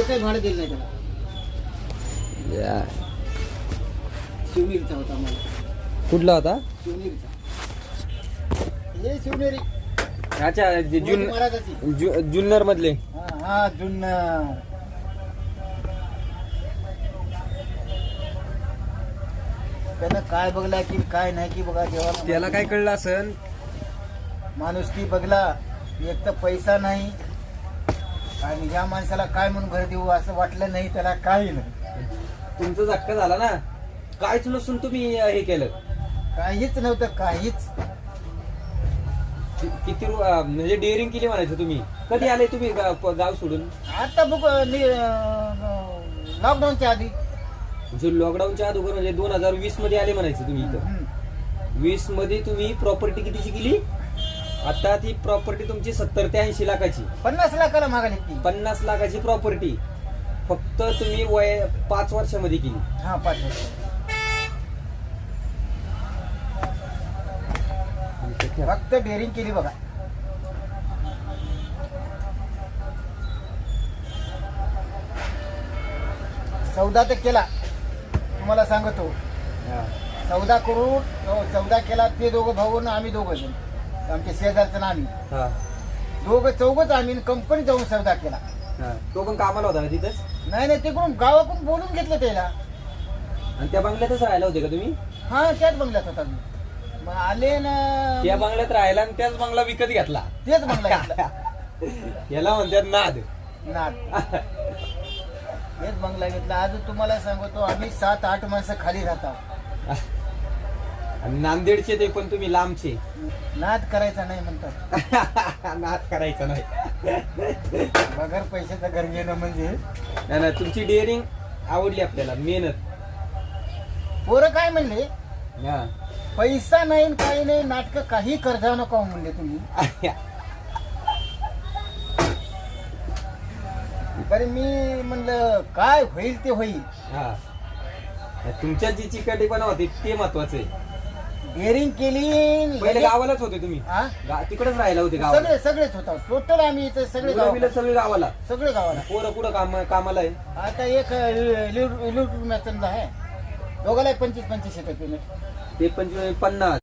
काही भाडं दिलं नाही त्याला. या. शिवनेरीचा होता मला. कुठला होता? शिवनेरीचा. हे शिवनेरी अच्छा महाराजाची. जुन्नर मधले. हा जुन्नर. त्यानं काय बघला की काय नाही की बघा देवाला. त्याला काय कळलं असन? माणुसकी बघला. एक तर पैसा नाही आणि या माणसाला काय म्हणून घर देऊ असं वाटलं नाही त्याला. काही नाही, तुमचा झटका झाला ना. काहीच नसून तुम्ही हे केलं. काहीच नव्हतं, काहीच. किती म्हणजे डेअरिंग केली म्हणायचं तुम्ही. कधी आले तुम्ही गाव सोडून? आता बघ लॉकडाऊनच्या आधी. म्हणजे लॉकडाऊनच्या अगोदर म्हणजे 2020 मध्ये आले म्हणायचं तुम्ही इथं. 20 मध्ये तुम्ही प्रॉपर्टी कितीची केली? आता ती प्रॉपर्टी तुमची 70 ते 80 लाखाची. 50 लाखाला मागायला ती. 50 लाखाची प्रॉपर्टी फक्त तुम्ही 5 वर्षामध्ये केली. हा 5 वर्ष. फक्त डेअरिंग केली बघा. सौदा तर केला तुम्हाला सांगतो. सौदा करून सौदा केला. ते दोघं भाऊ आणि आम्ही दोघं जण, आमच्या शेजारचं ना आम्ही दोघं चौघच आम्ही कंपनी जाऊन सौदा केला. तो पण कामाला होता तिथंच? नाही नाही, तिकडून गावाकडून बोलून घेतलं त्याला. आणि त्या बंगल्यातच राहायला होते का तुम्ही? हा त्याच बंगल्यात होता मी. मग आले ना त्या बंगल्यात राहायला आणि त्याच बंगला विकत घेतला. तेच बंगला घेतला. याला म्हणतात नाद. नाद. तेच बंगला घेतला. आज तुम्हाला सांगतो आम्ही 7-8 माणसं खाली राहतो. आणि नांदेडचे ते पण तुम्ही लांबचे. नाद करायचा नाही म्हणतात. नाद करायचा नाही. बगर पैशाचं घर घेणं म्हणजे. नाही, तुमची डेअरिंग आवडली आपल्याला. मेहनत. पोरं काय म्हणले? हा. पैसा नाही काही नाही, नाटक काही कर्जा नको म्हणले तुम्ही. बरं मी म्हणलं काय होईल ते होईल. हा. तुमच्या जी चिकाटीपणा होती ते महत्वाचं आहे. डेअरिंग केली. पहिले गावालाच होते तुम्ही? तिकडेच राहिला होते गावाला? सगळेच होता टोटल. आम्ही इथे सगळे गावाला. सगळे गावाला? सगळे गावाला. पोरं कुठं कामाला आहे? आता एक इलेक्ट्रिक मॅचनला आहे. दोघाला 25-25 येतं पेमेंट. ते 50.